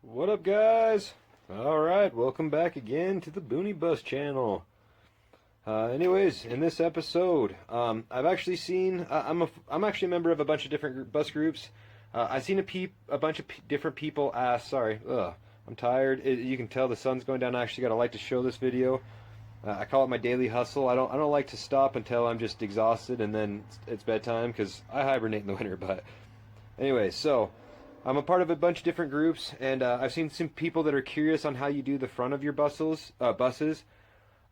What up, guys? Alright, welcome back again to the Boonie Bus channel. Anyways, in this episode, I've actually seen, I'm actually a member of a bunch of different bus groups. I've seen a bunch of different people ask, I'm tired. You can tell the sun's going down. I actually got a light to show this video. I call it my daily hustle. I don't like to stop until I'm just exhausted and then it's bedtime, because I hibernate in the winter. But anyway, so I'm a part of a bunch of different groups, and I've seen some people that are curious on how you do the front of your buses.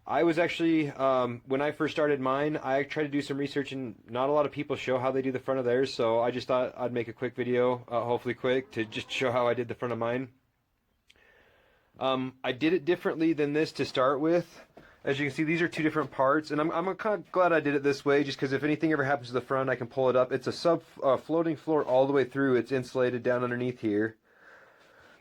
I was actually, when I first started mine, I tried to do some research, and not a lot of people show how they do the front of theirs, so I just thought I'd make a quick video, hopefully quick, to just show how I did the front of mine. I did it differently than this to start with. As you can see, these are two different parts, and I'm kind of glad I did it this way, just because if anything ever happens to the front, I can pull it up. It's a floating floor all the way through. It's insulated down underneath here.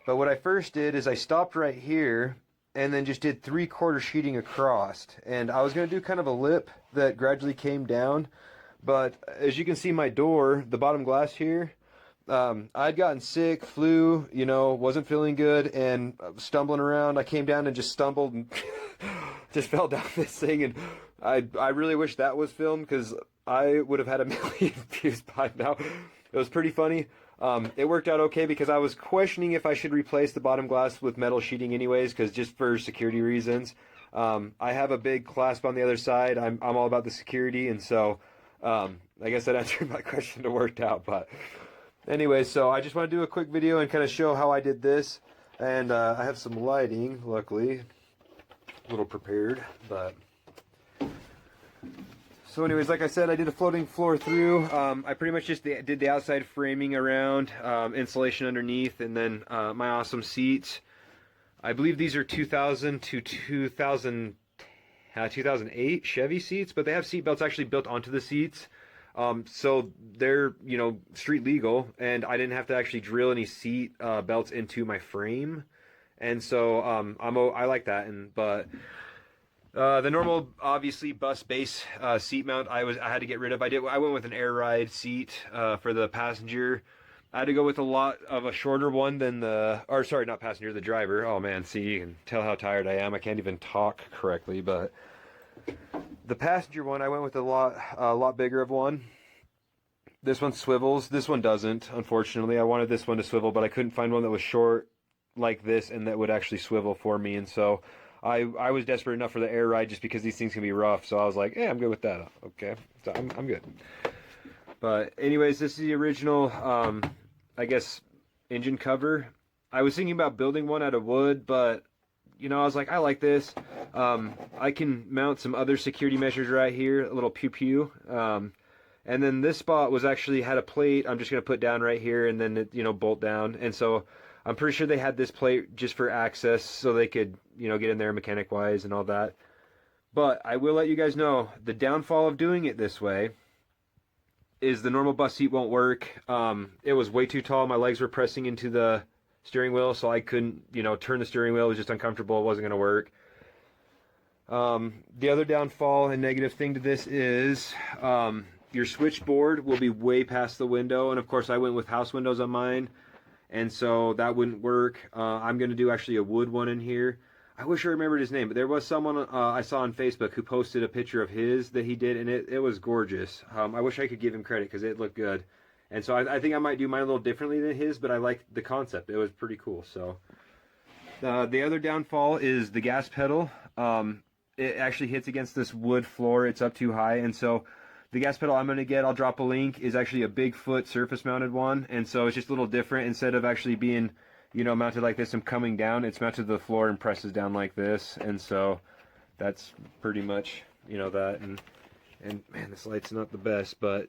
But what I first did is I stopped right here, and then just did 3/4 sheeting across. And I was going to do kind of a lip that gradually came down, but as you can see, my door, the bottom glass here, I'd gotten sick, flu, wasn't feeling good, and stumbling around. I came down and just stumbled and just fell down this thing, and I really wish that was filmed, because I would have had a million views by now. It was pretty funny. It worked out okay, because I was questioning if I should replace the bottom glass with metal sheeting anyways, because just for security reasons. I have a big clasp on the other side. I'm all about the security, and so I guess that answered my question. It worked out, but anyway, so I just want to do a quick video and kind of show how I did this. And I have some lighting, luckily. A little prepared, but so anyways, like I said, I did a floating floor through. I pretty much just did the outside framing around, insulation underneath, and then my awesome seats. I believe these are 2000 to 2008 Chevy seats, but they have seat belts actually built onto the seats. So they're, street legal, and I didn't have to actually drill any seat belts into my frame. And so I like that. But the normal, obviously, bus base seat mount I had to get rid of. I went with an air ride seat for the passenger. I had to go with a shorter one than not passenger, the driver. Oh man, see, you can tell how tired I am. I can't even talk correctly. But the passenger one, I went with a lot bigger of one. This one swivels. This one doesn't, unfortunately. I wanted this one to swivel, but I couldn't find one that was short like this and that would actually swivel for me. And so I was desperate enough for the air ride, just because these things can be rough. So I was like, I'm good with that. Okay, so I'm good. But anyways, this is the original, I guess, engine cover. I was thinking about building one out of wood, but I was like, I like this. I can mount some other security measures right here, a little pew-pew. And then this spot had a plate I'm just going to put down right here, and then it, bolt down. And so I'm pretty sure they had this plate just for access, so they could, get in there mechanic-wise and all that. But I will let you guys know, the downfall of doing it this way is the normal bus seat won't work. It was way too tall. My legs were pressing into the steering wheel, so I couldn't, turn the steering wheel. It was just uncomfortable. It wasn't going to work. The other downfall and negative thing to this is your switchboard will be way past the window, and of course I went with house windows on mine, and so that wouldn't work. I'm going to do actually a wood one in here. I wish I remembered his name, but there was someone I saw on Facebook who posted a picture of his that he did, and it was gorgeous. I wish I could give him credit, because it looked good. And so I think I might do mine a little differently than his, but I liked the concept. It was pretty cool. So the other downfall is the gas pedal. It actually hits against this wood floor. It's up too high, and so the gas pedal I'm going to get, I'll drop a link, is actually a Bigfoot surface mounted one. And so it's just a little different. Instead of actually being, mounted like this and coming down, it's mounted to the floor and presses down like this. And so that's pretty much, that. And man, this light's not the best, but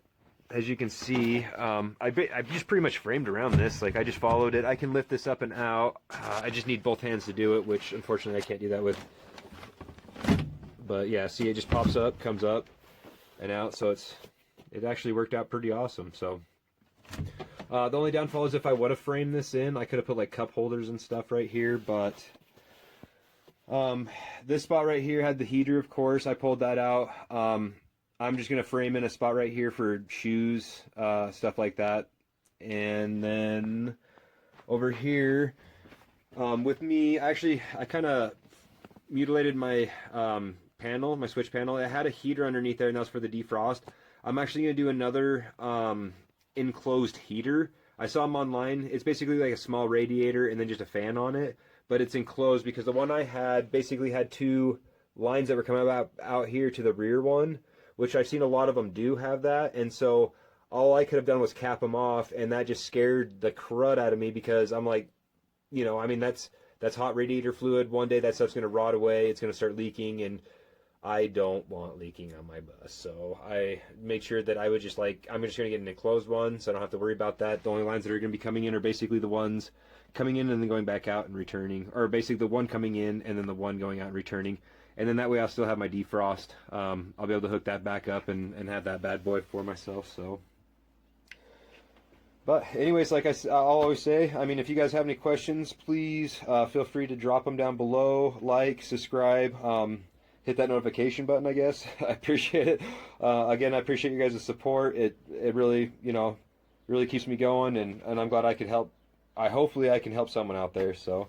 as you can see, I just pretty much framed around this. Like, I just followed it. I can lift this up and out. I just need both hands to do it, which unfortunately I can't do that with. But yeah, see, it just pops up, comes up and out. So it actually worked out pretty awesome. So the only downfall is if I would have framed this in, I could have put like cup holders and stuff right here. But this spot right here had the heater, of course. I pulled that out. I'm just going to frame in a spot right here for shoes, stuff like that. And then over here, With me, actually, I kind of mutilated my panel, my switch panel. It had a heater underneath there, and that was for the defrost. I'm actually going to do another enclosed heater. I saw them online. It's basically like a small radiator and then just a fan on it, but it's enclosed because the one I had basically had two lines that were coming out here to the rear one, which I've seen a lot of them do have that, and so all I could have done was cap them off, and that just scared the crud out of me because I'm like, you know, I mean, that's hot radiator fluid. One day that stuff's going to rot away. It's going to start leaking, and I don't want leaking on my bus. So I made sure that I would just like, I'm just going to get an enclosed one so I don't have to worry about that. The only lines that are going to be coming in are basically the ones coming in and then going back out and returning, or basically the one coming in and then the one going out and returning. And then that way I'll still have my defrost. I'll be able to hook that back up and have that bad boy for myself. So, but anyways, like I'll always say, I mean, if you guys have any questions, please feel free to drop them down below. Like, subscribe, hit that notification button, I guess. I appreciate it. Again, I appreciate you guys' support. It really, you know, really keeps me going, and I'm glad I could help. Hopefully I can help someone out there. So,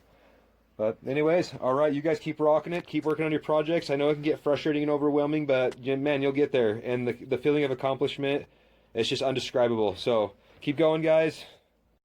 but anyways, all right, you guys keep rocking it. Keep working on your projects. I know it can get frustrating and overwhelming, but man, you'll get there. And the feeling of accomplishment, it's just undescribable. So keep going, guys.